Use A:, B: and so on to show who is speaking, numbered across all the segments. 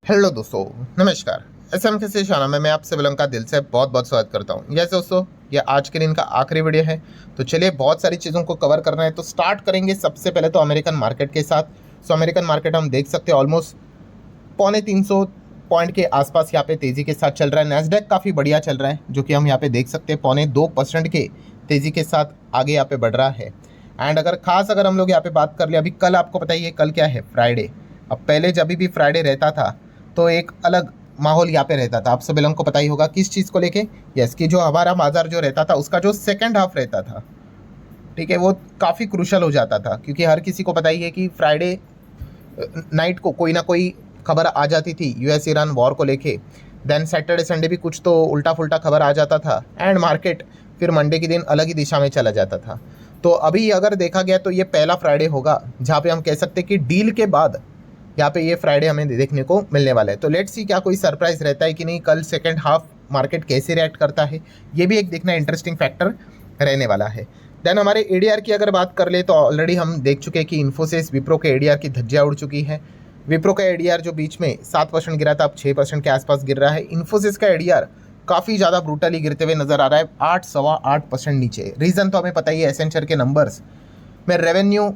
A: Hello दोस्तों, नमस्कार। SM के शाना में मैं आप सभी लोगों का दिल से बहुत बहुत स्वागत करता हूँ। यस दोस्तों, ये आज के दिन का आखिरी वीडियो है, तो चलिए बहुत सारी चीज़ों को कवर करना है। तो स्टार्ट करेंगे सबसे पहले तो अमेरिकन मार्केट के साथ। सो अमेरिकन मार्केट हम देख सकते हैं ऑलमोस्ट 350 पॉइंट के आसपास यहाँ पे तेज़ी के साथ चल रहा है। नैस्डैक काफ़ी बढ़िया चल रहा है, जो कि हम यहाँ पे देख सकते हैं 2.25% के तेज़ी के साथ आगे यहाँ पे बढ़ रहा है। एंड अगर हम लोग यहाँ पे बात कर ले, अभी कल आपको पता ही है कल क्या है, फ्राइडे। अब पहले जब भी फ्राइडे रहता था तो एक अलग माहौल यहाँ पे रहता था। आप सभी लोगों को पता ही होगा किस चीज़ को लेके। यस, कि जो हमारा बाजार जो रहता था उसका जो सेकंड हाफ रहता था, ठीक है, वो काफ़ी क्रूशल हो जाता था, क्योंकि हर किसी को पता ही है कि फ्राइडे नाइट को कोई ना कोई खबर आ जाती थी यूएस ईरान वॉर को लेके। देन सैटरडे संडे भी कुछ तो उल्टा फुल्टा खबर आ जाता था, एंड मार्केट फिर मंडे के दिन अलग ही दिशा में चला जाता था। तो अभी अगर देखा गया तो ये पहला फ्राइडे होगा जहाँ पे हम कह सकते हैं कि डील के बाद यहाँ पे ये फ्राइडे हमें देखने को मिलने वाला है। तो लेट्स सी क्या कोई सरप्राइज रहता है कि नहीं, कल सेकंड हाफ मार्केट कैसे रिएक्ट करता है, ये भी एक देखना इंटरेस्टिंग फैक्टर रहने वाला है। देन हमारे एडीआर की अगर बात कर ले तो ऑलरेडी हम देख चुके हैं कि इन्फोसिस विप्रो के एडीआर की धज्जियां उड़ चुकी है। विप्रो का एडीआर जो बीच में 7% गिरा था, अब 6% के आसपास गिर रहा है। इन्फोसिस का एडीआर काफ़ी ज़्यादा ब्रूटली गिरते हुए नजर आ रहा है, 8.8% नीचे। रीज़न तो हमें पता ही है, एसेंचर के नंबर्स में रेवेन्यू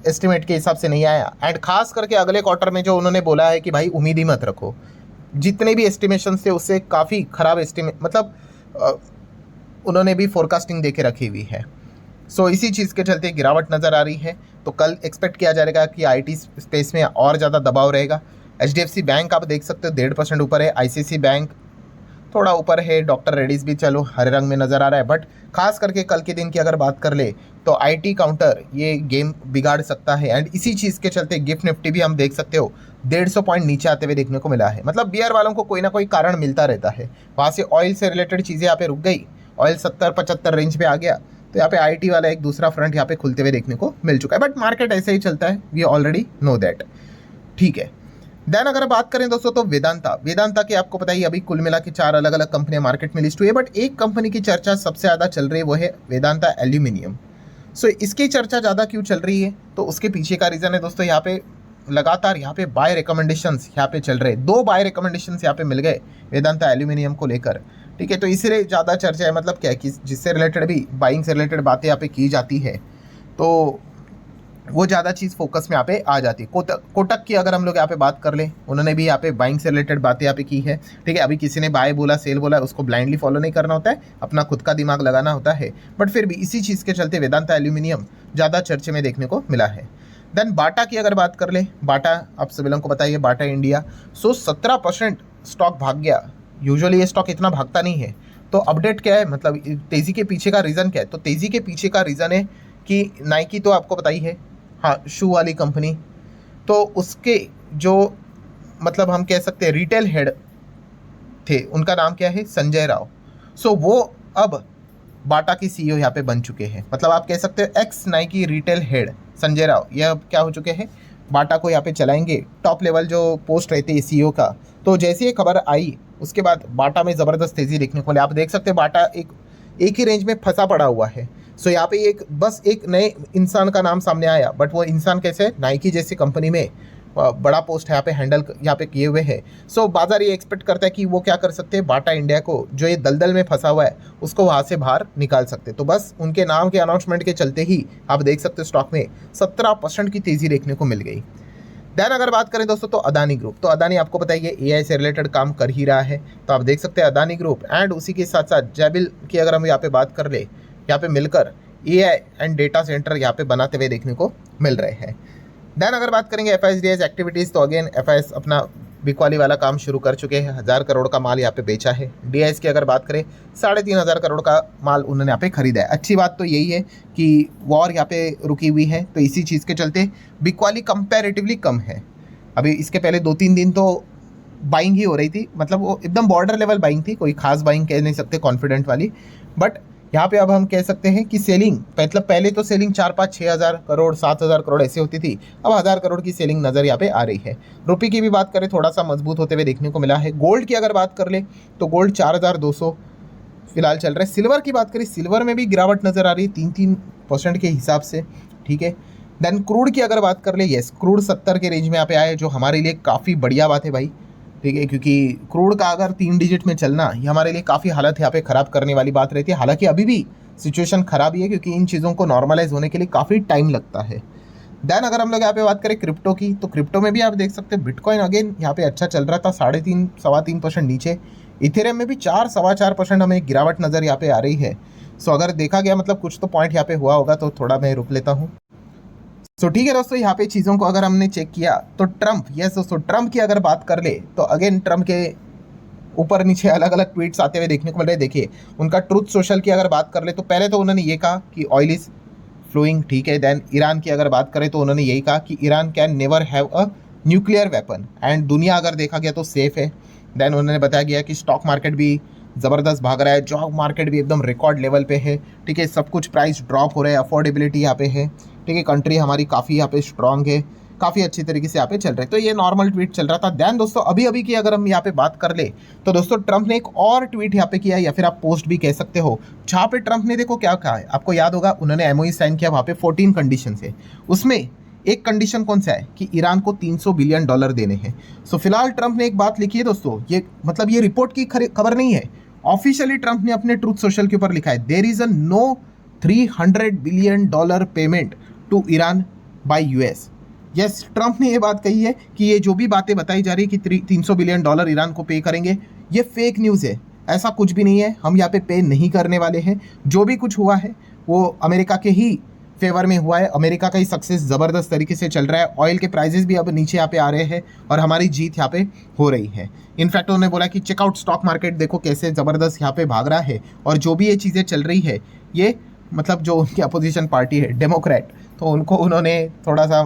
A: एस्टिमेट के हिसाब से नहीं आया, एंड खास करके अगले क्वार्टर में जो उन्होंने बोला है कि भाई उम्मीद ही मत रखो। जितने भी एस्टिमेशन थे उससे काफ़ी ख़राब एस्टिमेट, मतलब उन्होंने भी फोरकास्टिंग दे के रखी हुई है। सो इसी चीज़ के चलते गिरावट नज़र आ रही है। तो कल एक्सपेक्ट किया जाएगा कि आईटी स्पेस में और ज़्यादा दबाव रहेगा। एचडीएफसी बैंक आप देख सकते हो 1.5% ऊपर है, आईसीसी बैंक थोड़ा ऊपर है, डॉक्टर रेड्डीज भी चलो हरे रंग में नज़र आ रहा है। बट खास करके कल के दिन की अगर बात कर ले तो आईटी काउंटर ये गेम बिगाड़ सकता है, एंड इसी चीज़ के चलते गिफ्ट निफ्टी भी हम देख सकते हो 150 पॉइंट नीचे आते हुए देखने को मिला है। मतलब बियर वालों को कोई ना कोई कारण मिलता रहता है। वहाँ से ऑयल से रिलेटेड चीज़ें यहाँ पे रुक गई, ऑयल 70-75 रेंज पे आ गया, तो यहाँ पे आईटी वाला एक दूसरा फ्रंट यहाँ पे खुलते हुए देखने को मिल चुका है। बट मार्केट ऐसे ही चलता है, वी ऑलरेडी नो दैट, ठीक है। देन अगर बात करें दोस्तों तो वेदांता के आपको पता ही अभी कुल मिला के 4 अलग अलग कंपनियां मार्केट में लिस्ट हुई है, बट एक कंपनी की चर्चा सबसे ज़्यादा चल रही है, वो है वेदांता एल्यूमिनियम। सो इसकी चर्चा ज़्यादा क्यों चल रही है, तो उसके पीछे का रीज़न है दोस्तों, यहाँ पे लगातार यहाँ पे बाय रिकमेंडेशंस यहाँ पे चल रहे हैं। 2 बाय रिकमेंडेशंस यहाँ पे मिल गए वेदांता एल्यूमिनियम को लेकर, ठीक है। तो इसलिए ज़्यादा चर्चा है, मतलब क्या है कि जिससे रिलेटेड भी बाइंग से रिलेटेड बातें यहाँ पे की जाती है, तो वो ज़्यादा चीज़ फोकस में यहाँ पे आ जाती है। कोटक की अगर हम लोग यहाँ पे बात कर लें, उन्होंने भी यहाँ पे बाइंग से रिलेटेड बातें यहाँ पे की है, ठीक है। अभी किसी ने बाय बोला सेल बोला, उसको ब्लाइंडली फॉलो नहीं करना होता है, अपना खुद का दिमाग लगाना होता है। बट फिर भी इसी चीज़ के चलते वेदांता एल्यूमिनियम ज़्यादा चर्चे में देखने को मिला है। देन बाटा की अगर बात कर ले, बाटा आप सभी लोगों को बताइए, बाटा इंडिया 17% स्टॉक भाग गया। यूजुअली ये स्टॉक इतना भागता नहीं है, तो अपडेट क्या है, मतलब तेज़ी के पीछे का रीज़न क्या है, तो तेज़ी के पीछे का रीज़न है कि नाइकी तो आपको पता ही है, हाँ, शू वाली कंपनी, तो उसके जो मतलब हम कह सकते हैं रिटेल हेड थे, उनका नाम क्या है, संजय राव। सो वो अब बाटा की सीईओ यहाँ पे बन चुके हैं। मतलब आप कह सकते हो x Nike retail head Sanjay Rao ये अब क्या हो चुके हैं, बाटा को यहाँ पे चलाएंगे। टॉप लेवल जो पोस्ट रहती है सीईओ का, तो जैसे ये खबर आई उसके बाद बाटा में ज़बरदस्त तेज़ी देखने को मिली। आप देख सकते हैं बाटा एक ही रेंज में फंसा पड़ा हुआ है। सो यहाँ पे बस एक नए इंसान का नाम सामने आया, बट वो इंसान कैसे, नाइकी जैसी कंपनी में बड़ा पोस्ट यहाँ पे हैंडल यहाँ पे किए हुए हैं। सो बाजार ये एक्सपेक्ट करता है कि वो क्या कर सकते हैं, बाटा इंडिया को जो ये दलदल में फंसा हुआ है उसको वहाँ से बाहर निकाल सकते। तो बस उनके नाम के अनाउंसमेंट के चलते ही आप देख सकते हो स्टॉक में 17% की तेज़ी देखने को मिल गई। देन अगर बात करें दोस्तों तो अदानी ग्रुप, तो अदानी आपको पता ही है एआई से रिलेटेड काम कर ही रहा है, तो आप देख सकते हैं अदानी ग्रुप, एंड उसी के साथ साथ जैबिल की अगर हम यहाँ पे बात कर ले, यहाँ पे मिलकर एआई एंड डेटा सेंटर यहाँ पे बनाते हुए देखने को मिल रहे हैं। देन अगर बात करेंगे एफआईएस एक्टिविटीज़, तो अगेन एफआईएस अपना बिकवाली वाला काम शुरू कर चुके हैं, 1000 करोड़ का माल यहाँ पे बेचा है। डीआईएस की अगर बात करें 3500 करोड़ का माल उन्होंने यहाँ पे खरीदा है। अच्छी बात तो यही है कि वॉर यहाँ पे रुकी हुई है, तो इसी चीज़ के चलते बिकवाली कंपैरेटिवली कम है। अभी इसके पहले 2-3 दिन तो बाइंग ही हो रही थी, मतलब वो एकदम बॉर्डर लेवल बाइंग थी, कोई खास बाइंग कह नहीं सकते कॉन्फिडेंट वाली। बट यहाँ पे अब हम कह सकते हैं कि सेलिंग, मतलब पहले तो सेलिंग 4-5-6 हज़ार करोड़ 7,000 करोड़ ऐसे होती थी, अब 1000 करोड़ की सेलिंग नज़र यहाँ पे आ रही है। रुपये की भी बात करें थोड़ा सा मजबूत होते हुए देखने को मिला है। गोल्ड की अगर बात कर ले तो गोल्ड 4200 फिलहाल चल रहा है। सिल्वर की बात करें, सिल्वर में भी गिरावट नज़र आ रही है 3-3% के हिसाब से, ठीक है। देन क्रूड की अगर बात कर ले, येस क्रूड 70 के रेंज में यहाँ पे आए, जो हमारे लिए काफ़ी बढ़िया बात है भाई। ठीक है, क्योंकि क्रूड का अगर 3 डिजिट में चलना ये हमारे लिए काफ़ी हालत यहाँ पे ख़राब करने वाली बात रहती है। हालांकि अभी भी सिचुएशन ख़राब ही है, क्योंकि इन चीज़ों को नॉर्मलाइज होने के लिए काफ़ी टाइम लगता है। देन अगर हम लोग यहाँ पे बात करें क्रिप्टो की, तो क्रिप्टो में भी आप देख सकते हैं बिटकॉइन अगेन यहाँ पे अच्छा चल रहा था, 3.5-3.25% नीचे। इथेरियम में भी 4-4.25% हमें गिरावट नज़र यहाँ पे आ रही है। सो अगर देखा गया मतलब कुछ तो पॉइंट यहाँ पे हुआ होगा, तो थोड़ा मैं रुक लेता हूँ। सो ठीक है दोस्तों, यहाँ पे चीज़ों को अगर हमने चेक किया तो ट्रम्प, यस दोस्तों, ट्रम्प की अगर बात कर ले तो अगेन ट्रम्प के ऊपर नीचे अलग अलग ट्वीट्स आते हुए देखने को मिल रहे हैं। देखिए उनका ट्रूथ सोशल की अगर बात कर ले तो पहले तो उन्होंने ये कहा कि ऑयल इज फ्लोइंग, ठीक है। देन ईरान की अगर बात करें तो उन्होंने यही कहा कि Iran can never have a nuclear weapon and दुनिया अगर देखा गया तो सेफ है। देन उन्होंने बताया गया कि स्टॉक मार्केट भी ज़बरदस्त भाग रहा है, जॉब मार्केट भी एकदम रिकॉर्ड लेवल पे है, ठीक है। सब कुछ प्राइस ड्रॉप हो रहा है, अफोर्डेबिलिटी यहाँ पे है, ठीक है। कंट्री हमारी काफ़ी यहाँ पे स्ट्रांग है, काफ़ी अच्छी तरीके से यहाँ पे चल रहे हैं। तो ये नॉर्मल ट्वीट चल रहा था। दैन दोस्तों अभी अभी की अगर हम यहाँ पे बात कर ले तो दोस्तों ट्रंप ने एक और ट्वीट यहाँ पे किया, या फिर आप पोस्ट भी कह सकते हो, जहाँ पे ट्रंप ने देखो क्या कहा है। आपको याद होगा उन्होंने एमओयू साइन किया, वहाँ पे 14 कंडीशन है। उसमें एक कंडीशन कौन सा है कि ईरान को $300 बिलियन देने हैं। सो फिलहाल ट्रंप ने एक बात लिखी है दोस्तों, ये मतलब ये रिपोर्ट की खबर नहीं है, ऑफिशियली ट्रंप ने अपने ट्रूथ सोशल के ऊपर लिखा है, there is a no $300 billion payment to Iran by US. Yes, Trump ने ये बात कही है कि ये जो भी बातें बताई जा रही है कि $300 बिलियन ईरान को पे करेंगे, ये फेक न्यूज़ है। ऐसा कुछ भी नहीं है, हम यहाँ पे नहीं करने वाले हैं। जो भी कुछ हुआ है वो अमेरिका के ही फेवर में हुआ है, अमेरिका का ही सक्सेस ज़बरदस्त तरीके से चल रहा है। ऑयल के प्राइजेस भी अब नीचे यहाँ पे आ रहे हैं और हमारी जीत यहाँ पे हो रही है। इनफैक्ट उन्होंने बोला कि चेकआउट स्टॉक मार्केट, देखो कैसे ज़बरदस्त यहाँ पे भाग रहा है। और जो भी ये चीज़ें चल रही है, ये मतलब जो उनकी अपोजिशन पार्टी है डेमोक्रेट, तो उनको उन्होंने थोड़ा सा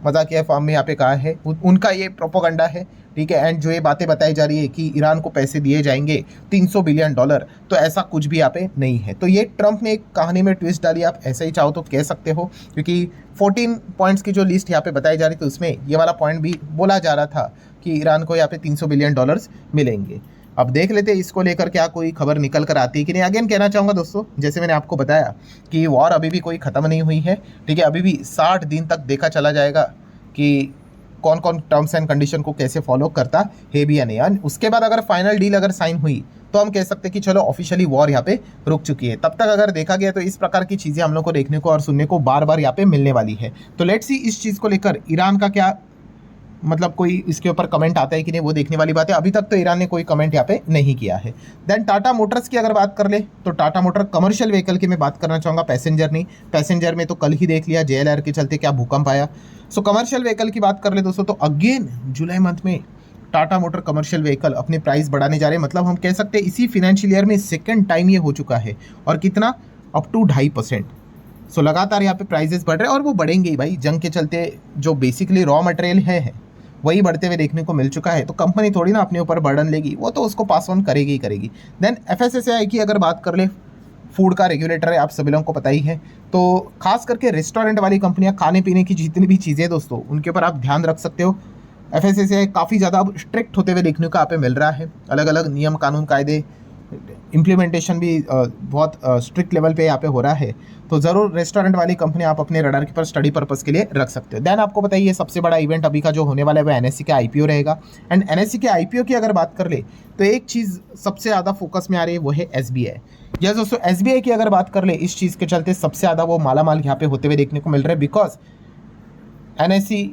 A: मजाकिया फॉर्म में यहाँ पे कहा है, उनका ये प्रोपोगंडा है, ठीक है। एंड जो ये बातें बताई जा रही है कि ईरान को पैसे दिए जाएंगे $300 बिलियन, तो ऐसा कुछ भी यहाँ पे नहीं है। तो ये ट्रंप ने एक कहानी में ट्विस्ट डाली, आप ऐसे ही चाहो तो कह सकते हो, क्योंकि 14 पॉइंट्स की जो लिस्ट यहाँ पे बताई जा रही थी उसमें ये वाला पॉइंट भी बोला जा रहा था कि ईरान को यहाँ पे $300 बिलियन मिलेंगे। अब देख लेते हैं इसको लेकर क्या कोई खबर निकल कर आती है कि नहीं। अगेन कहना चाहूँगा दोस्तों, जैसे मैंने आपको बताया कि वॉर अभी भी कोई ख़त्म नहीं हुई है, ठीक है। अभी भी 60 दिन तक देखा चला जाएगा कि कौन कौन टर्म्स एंड कंडीशन को कैसे फॉलो करता है भी या नहीं। उसके बाद अगर फाइनल डील अगर साइन हुई तो हम कह सकते हैं कि चलो ऑफिशियली वॉर यहाँ पे रुक चुकी है। तब तक अगर देखा गया तो इस प्रकार की चीज़ें हम लोग को देखने को और सुनने को बार बार यहाँ पे मिलने वाली है। तो लेट्स सी इस चीज़ को लेकर ईरान का क्या मतलब कोई इसके ऊपर कमेंट आता है कि नहीं, वो देखने वाली बात है। अभी तक तो ईरान ने कोई कमेंट यहाँ पे नहीं किया है। देन टाटा मोटर्स की अगर बात कर ले तो टाटा मोटर कमर्शियल व्हीकल की मैं बात करना चाहूँगा, पैसेंजर नहीं। पैसेंजर में तो कल ही देख लिया JLR के चलते क्या भूकंप आया। सो कमर्शियल व्हीकल की बात कर ले दोस्तों, तो अगेन जुलाई मंथ में टाटा मोटर कमर्शियल व्हीकल अपने प्राइस बढ़ाने जा रहे हैं। मतलब हम कह सकते हैं इसी फिनेंशियल ईयर में सेकेंड टाइम ये हो चुका है, और कितना, अप टू 2.5%। सो लगातार यहाँ पे प्राइजेस बढ़ रहे हैं और वो बढ़ेंगे ही भाई। जंग के चलते जो बेसिकली रॉ मटेरियल है वही बढ़ते हुए देखने को मिल चुका है। तो कंपनी थोड़ी ना अपने ऊपर बर्डन लेगी, वो तो उसको पास ऑन करेगी ही करेगी। देन FSSAI की अगर बात कर ले, फूड का रेगुलेटर है, आप सभी लोगों को पता ही है। तो खास करके रेस्टोरेंट वाली कंपनियां, खाने पीने की जितनी भी चीज़ें दोस्तों, उनके ऊपर आप ध्यान रख सकते हो। FSSAI काफ़ी ज़्यादा अब स्ट्रिक्ट होते हुए देखने को यहाँ पे मिल रहा है। अलग अलग नियम कानून कायदे इम्प्लीमेंटेशन भी बहुत स्ट्रिक्ट लेवल पे यहाँ पे हो रहा है। तो ज़रूर रेस्टोरेंट वाली कंपनी आप अपने रडार के पर स्टडी पर्पस के लिए रख सकते हो। देन आपको बताइए सबसे बड़ा इवेंट अभी का जो होने वाला है वो NSE का IPO रहेगा। एंड NSE के IPO की अगर बात कर ले तो एक चीज़ सबसे ज़्यादा फोकस में आ रही है, वो है SBI। यस दोस्तों, SBI की अगर बात कर ले, इस चीज़ के चलते सबसे ज़्यादा वो मालामाल यहाँ पे होते हुए देखने को मिल रहा है। बिकॉज NSE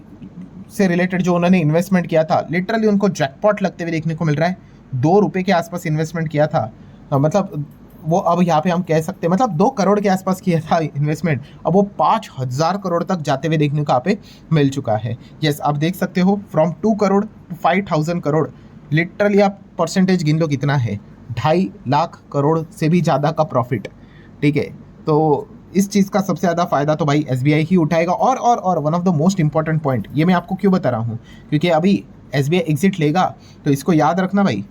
A: से रिलेटेड जो उन्होंने इन्वेस्टमेंट किया था, लिटरली उनको जैकपॉट लगते हुए देखने को मिल रहा है। ₹2 के आसपास इन्वेस्टमेंट किया था, मतलब वो अब यहाँ पे हम कह सकते हैं मतलब 2 करोड़ के आसपास किया था इन्वेस्टमेंट, अब वो 5,000 करोड़ तक जाते हुए देखने को यहाँ पे मिल चुका है। यस, आप देख सकते हो from 2 crore to 5,000 crore, literally आप परसेंटेज गिन लो कितना है, 2.5 लाख करोड़ से भी ज़्यादा का प्रॉफिट, ठीक है। तो इस चीज़ का सबसे ज़्यादा फ़ायदा तो भाई SBI ही उठाएगा। और one of the most important point, ये मैं आपको क्यों बता रहा हूँ, क्योंकि अभी SBI एग्जिट लेगा तो इसको याद रखना भाई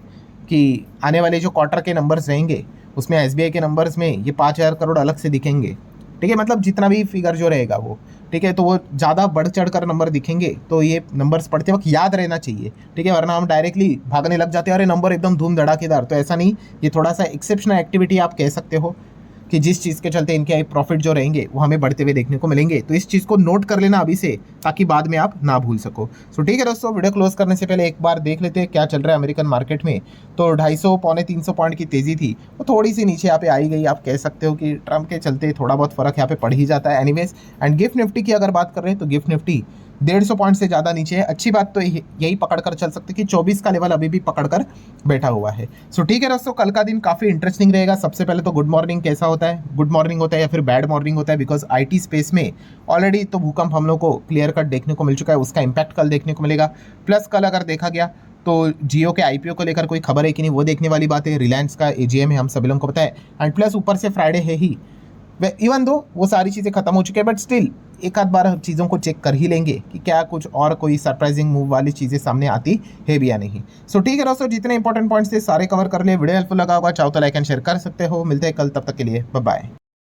A: कि आने वाले जो क्वार्टर के नंबर्स रहेंगे उसमें SBI के नंबर्स में ये 5,000 करोड़ अलग से दिखेंगे, ठीक है। मतलब जितना भी फिगर जो रहेगा वो, ठीक है, तो वो ज़्यादा बढ़ चढ़ कर नंबर दिखेंगे, तो ये नंबर्स पढ़ते वक्त याद रहना चाहिए, ठीक है। वरना हम डायरेक्टली भागने लग जाते हैं, अरे नंबर एकदम धूम धड़ाकेदार, तो ऐसा नहीं, ये थोड़ा सा एक्सेप्शनल एक्टिविटी आप कह सकते हो। कि जिस चीज़ के चलते इनके प्रॉफिट जो रहेंगे वो हमें बढ़ते हुए देखने को मिलेंगे। तो इस चीज़ को नोट कर लेना अभी से, ताकि बाद में आप ना भूल सको। सो ठीक है दोस्तों, वीडियो क्लोज करने से पहले एक बार देख लेते हैं क्या चल रहा है अमेरिकन मार्केट में। तो 250 पौने 300 पॉइंट की तेज़ी थी, वो थोड़ी सी नीचे यहाँ पे आई गई। आप कह सकते हो कि ट्रम्प के चलते थोड़ा बहुत फर्क यहाँ पे पड़ ही जाता है एनीवेज। एंड गिफ्ट निफ्टी की अगर बात कर रहे हैं तो गिफ्ट निफ्टी 150 पॉइंट से ज़्यादा नीचे है। अच्छी बात तो यही पकड़ कर चल सकते कि 24 का लेवल अभी भी पकड़ कर बैठा हुआ है। सो ठीक है दोस्तों, कल का दिन काफ़ी इंटरेस्टिंग रहेगा। सबसे पहले तो गुड मॉर्निंग कैसा होता है, गुड मॉर्निंग होता है या फिर बैड मॉर्निंग होता है, बिकॉज आईटी स्पेस में ऑलरेडी तो भूकंप हम लोग को क्लियर कट देखने को मिल चुका है, उसका इम्पैक्ट कल देखने को मिलेगा। प्लस कल अगर देखा गया तो जियो के आईपीओ को लेकर कोई खबर है कि नहीं, वो देखने वाली बात है। रिलायंस का एजीएम है, हम सभी लोगों को पता है। एंड प्लस ऊपर से फ्राइडे है ही, इवन दो वो सारी चीज़ें खत्म हो चुकी है, बट स्टिल एक आध बार चीज़ों को चेक कर ही लेंगे कि क्या कुछ और कोई सरप्राइजिंग मूव वाली चीज़ें सामने आती है भी या नहीं। सो ठीक है दोस्तों, जितने इंपॉर्टेंट पॉइंट्स थे सारे कवर कर लिए। वीडियो हेल्पफुल लगा होगा, चाहो तो लाइक एंड शेयर कर सकते हो। मिलते हैं कल, तब तक के लिए बाय बाय।